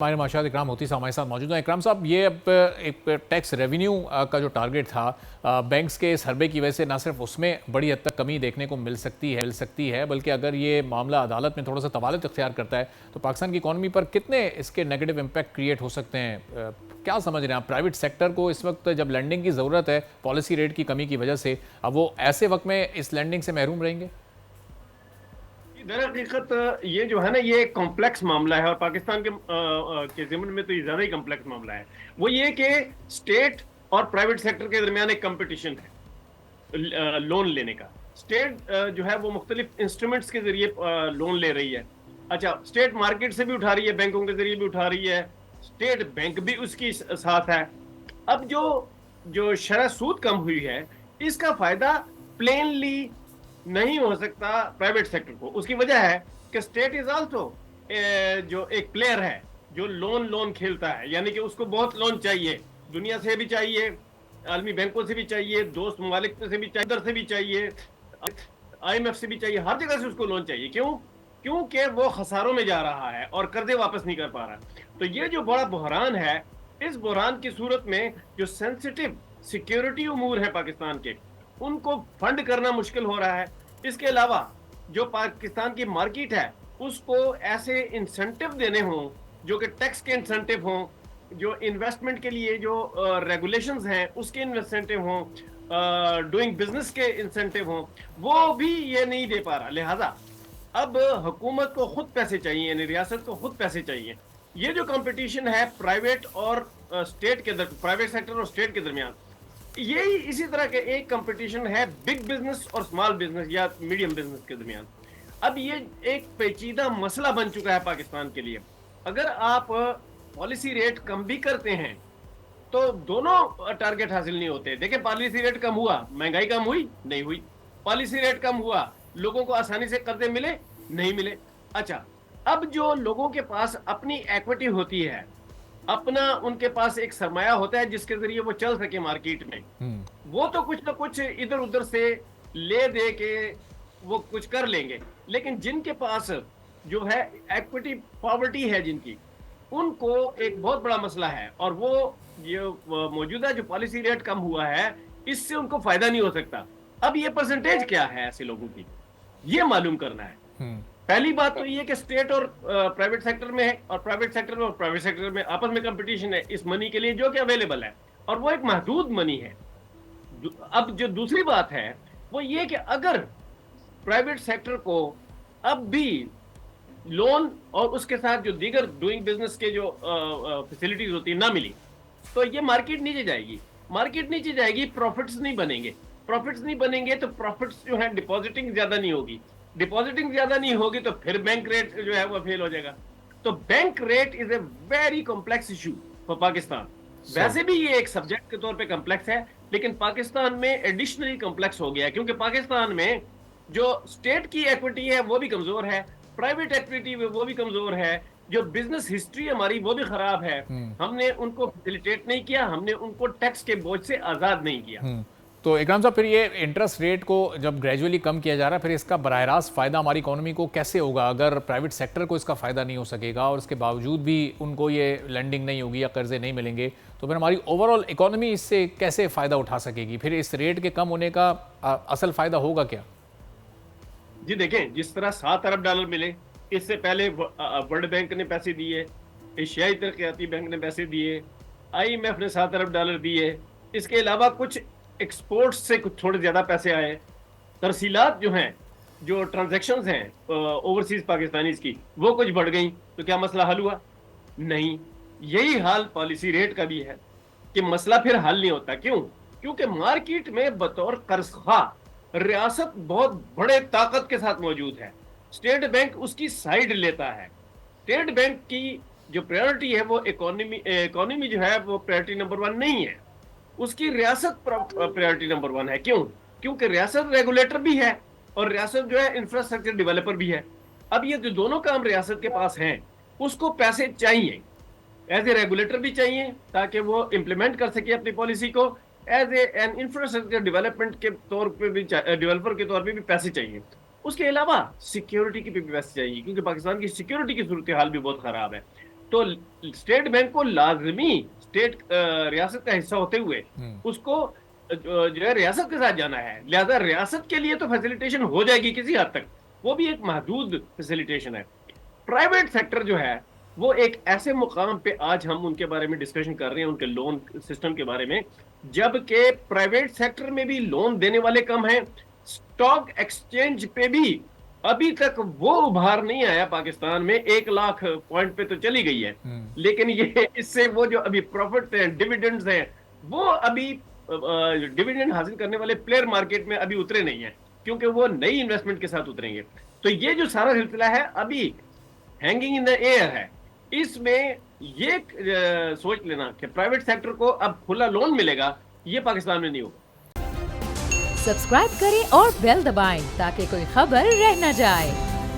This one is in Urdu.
ہمارے معاشرت اکرام ہوتی صاحب ہمارے ساتھ موجود ہیں۔ اکرام صاحب، یہ اب ایک ٹیکس ریونیو کا جو ٹارگٹ تھا بینکس کے سروے کی وجہ سے نہ صرف اس میں بڑی حد تک کمی دیکھنے کو مل سکتی ہے بلکہ اگر یہ معاملہ عدالت میں تھوڑا سا طوالت اختیار کرتا ہے تو پاکستان کی اکانومی پر کتنے اس کے نیگیٹو امپیکٹ کریٹ ہو سکتے ہیں؟ کیا سمجھ رہے ہیں آپ؟ پرائیویٹ سیکٹر کو اس وقت جب لینڈنگ کی ضرورت ہے پالیسی ریٹ کی کمی کی وجہ سے، اب وہ ایسے وقت میں اس لینڈنگ سے محروم رہیں گے؟ در حقیقت یہ جو ہے نا، یہ ایک کمپلیکس معاملہ ہے، اور پاکستان کے ضمن میں تو یہ زیادہ ہی کمپلیکس معاملہ ہے۔ وہ یہ کہ اسٹیٹ اور پرائیویٹ سیکٹر کے درمیان ایک کمپٹیشن ہے لون لینے کا۔ اسٹیٹ جو ہے وہ مختلف انسٹرومنٹس کے ذریعے لون لے رہی ہے۔ اچھا، اسٹیٹ مارکیٹ سے بھی اٹھا رہی ہے، بینکوں کے ذریعے بھی اٹھا رہی ہے، اسٹیٹ بینک بھی اس کی ساتھ ہے۔ اب جو شرح سود کم ہوئی ہے، اس کا فائدہ پلینلی نہیں ہو سکتا پرائیویٹ سیکٹر کو۔ اس کی وجہ ہے کہ اسٹیٹ از آلسو جو ایک پلیئر ہے جو لون کھیلتا ہے، یعنی کہ اس کو بہت لون چاہیے، دنیا سے بھی چاہیے، عالمی بینکوں سے بھی چاہیے، دوست ممالک سے بھی چاہیے، ادھر سے بھی چاہیے، آئی ایم ایف سے بھی چاہیے، ہر جگہ سے اس کو لون چاہیے۔ کیونکہ وہ خساروں میں جا رہا ہے اور قرضے واپس نہیں کر پا رہا۔ تو یہ جو بڑا بحران ہے، اس بحران کی صورت میں جو سینسٹیو سیکیورٹی امور ہے پاکستان کے، ان کو فنڈ کرنا مشکل ہو رہا ہے۔ اس کے علاوہ جو پاکستان کی مارکیٹ ہے، اس کو ایسے انسینٹیو دینے ہوں جو کہ ٹیکس کے انسینٹیو ہوں، جو انویسٹمنٹ کے لیے جو ریگولیشنز ہیں اس کے انسینٹیو ہوں، ڈوئنگ بزنس کے انسینٹیو ہوں، وہ بھی یہ نہیں دے پا رہا۔ لہذا اب حکومت کو خود پیسے چاہیے، یعنی ریاست کو خود پیسے چاہیے۔ یہ جو کمپٹیشن ہے پرائیویٹ سیکٹر اور اسٹیٹ کے درمیان، یہی اسی طرح کے ایک کمپٹیشن ہے بگ بزنس اور اسمال بزنس یا میڈیم بزنس کے درمیان۔ اب یہ ایک پیچیدہ مسئلہ بن چکا ہے پاکستان کے لیے۔ اگر آپ پالیسی ریٹ کم بھی کرتے ہیں تو دونوں ٹارگٹ حاصل نہیں ہوتے۔ دیکھیں، پالیسی ریٹ کم ہوا، مہنگائی کم ہوئی؟ نہیں ہوئی۔ پالیسی ریٹ کم ہوا، لوگوں کو آسانی سے قرضے ملے؟ نہیں ملے۔ اچھا، اب جو لوگوں کے پاس اپنی ایکوٹی ہوتی ہے، اپنا ان کے پاس ایک سرمایہ ہوتا ہے جس کے ذریعے وہ چل سکے مارکیٹ میں، وہ تو کچھ نہ کچھ ادھر ادھر سے لے دے کے وہ کچھ کر لیں گے۔ لیکن جن کے پاس جو ہے ایکوٹی پاورٹی ہے، جن کی، ان کو ایک بہت بڑا مسئلہ ہے، اور وہ موجودہ جو پالیسی ریٹ کم ہوا ہے، اس سے ان کو فائدہ نہیں ہو سکتا۔ اب یہ پرسنٹیج کیا ہے ایسے لوگوں کی، یہ معلوم کرنا ہے۔ پہلی بات تو یہ کہ اسٹیٹ اور پرائیویٹ سیکٹر میں ہے، اور پرائیویٹ سیکٹر میں آپس میں کمپٹیشن ہے اس منی کے لیے جو کہ اویلیبل ہے، اور وہ ایک محدود منی ہے۔ اب جو دوسری بات ہے وہ یہ کہ اگر پرائیویٹ سیکٹر کو اب بھی لون اور اس کے ساتھ جو دیگر ڈوئنگ بزنس کے جو فیسلٹیز ہوتی ہیں نہ ملی، تو یہ مارکیٹ نیچے جائے گی، پروفٹس نہیں بنیں گے، تو پروفٹس جو ہے ڈپازٹنگ زیادہ نہیں ہوگی، تو پھر بینک ریٹ جو ہے وہ فیل ہو جائے گا۔ تو bank rate is a very complex issue for Pakistan. ویسے بھی یہ ایک سبجیکٹ کے طور پہ کمپلیکس ہے، لیکن پاکستان میں ایڈیشنلی کمپلیکس ہو گیا ہے، کیونکہ پاکستان میں جو اسٹیٹ کی ایکوٹی ہے وہ بھی کمزور ہے، پرائیویٹ ایکوٹی وہ بھی کمزور ہے، جو بزنس ہسٹری ہماری وہ بھی خراب ہے۔ ہم نے ان کو فیسیلیٹیٹ نہیں کیا، ہم نے ان کو ٹیکس کے بوجھ سے آزاد نہیں کیا۔ تو اکرام صاحب، پھر یہ انٹرسٹ ریٹ کو جب گریجولی کم کیا جا رہا ہے، پھر اس کا براہ راست فائدہ ہماری اکانومی کو کیسے ہوگا؟ اگر پرائیویٹ سیکٹر کو اس کا فائدہ نہیں ہو سکے گا اور اس کے باوجود بھی ان کو یہ لینڈنگ نہیں ہوگی یا قرضے نہیں ملیں گے، تو پھر ہماری اوور آل اکانومی اس سے کیسے فائدہ اٹھا سکے گی؟ پھر اس ریٹ کے کم ہونے کا اصل فائدہ ہوگا کیا؟ جی دیکھیں، جس طرح $7 ارب ملے، اس سے پہلے ورلڈ بینک نے پیسے دیے، ایشیائی ترقیاتی بینک نے پیسے دیے، آئی ایم ایف نے $7 ارب دیے، اس کے علاوہ کچھ ایکسپورٹس سے کچھ تھوڑے زیادہ پیسے آئے۔ ترسیلات جو ہیں، جو ٹرانزیکشنز ہیں اوورسیز پاکستانیز کی، وہ کچھ بڑھ گئیں، تو کیا مسئلہ حل ہوا؟ نہیں۔ یہی حال پالیسی ریٹ کا بھی ہے کہ مسئلہ پھر حل نہیں ہوتا۔ کیونکہ مارکیٹ میں بطور قرض خواہ ریاست بہت بڑے طاقت کے ساتھ موجود ہے، اسٹیٹ بینک اس کی سائیڈ لیتا ہے۔ اسٹیٹ بینک کی جو پریورٹی ہے وہ اکانومی جو ہے وہ پریورٹی نمبر 1 نہیں ہے، اس کی ریاست پریورٹی نمبر 1 ہے۔ کیونکہ ریاست ریگولیٹر بھی ہے اور ریاست جو ہے انفراسٹرکچر ڈیولپر بھی ہے۔ اب یہ جو دونوں کام ریاست کے پاس ہیں، اس کو پیسے چاہیے، ایز اے ریگولیٹر بھی چاہیے تاکہ وہ امپلیمنٹ کر سکے اپنی پالیسی کو، as a an infrastructure development کے طور پہ بھی ڈیولپر کے طور پہ بھی پیسے چاہیے۔ اس کے علاوہ سیکیورٹی کی بھی پیسے چاہیے، کیونکہ پاکستان کی سیکیورٹی کی صورتحال بھی بہت خراب ہے۔ تو اسٹیٹ بینک کو لازمی اسٹیٹ ریاست کا حصہ ہوتے ہوئے اس کو جو ہے ریاست کے ساتھ جانا ہے، لہذا ریاست کے لیے تو فیسیلیٹیشن ہو جائے گی کسی حد تک، وہ بھی ایک محدود فیسیلیٹیشن ہے. پرائیویٹ سیکٹر جو ہے وہ ایک ایسے مقام پہ آج ہم ان کے بارے میں ڈسکشن کر رہے ہیں، ان کے لون سسٹم کے بارے میں، جبکہ پرائیویٹ سیکٹر میں بھی لون دینے والے کم ہیں. اسٹاک ایکسچینج پہ بھی ابھی تک وہ ابھار نہیں آیا پاکستان میں. 1 لاکھ پوائنٹ پہ تو چلی گئی ہے، لیکن یہ اس سے وہ جو ابھی پروفٹ ہیں، ڈیویڈنڈز ہیں، وہ ابھی ڈیویڈنڈ حاصل کرنے والے پلیئر مارکیٹ میں ابھی اترے نہیں ہیں، کیونکہ وہ نئی انویسٹمنٹ کے ساتھ اتریں گے. تو یہ جو سارا سلسلہ ہے ابھی ہینگنگ ان دا ایئر ہے. اس میں یہ سوچ لینا کہ پرائیویٹ سیکٹر کو اب کھلا لون ملے گا، یہ پاکستان میں نہیں ہوگا. سبسکرائب کریں اور بیل دبائیں تاکہ کوئی خبر رہ نہ جائے.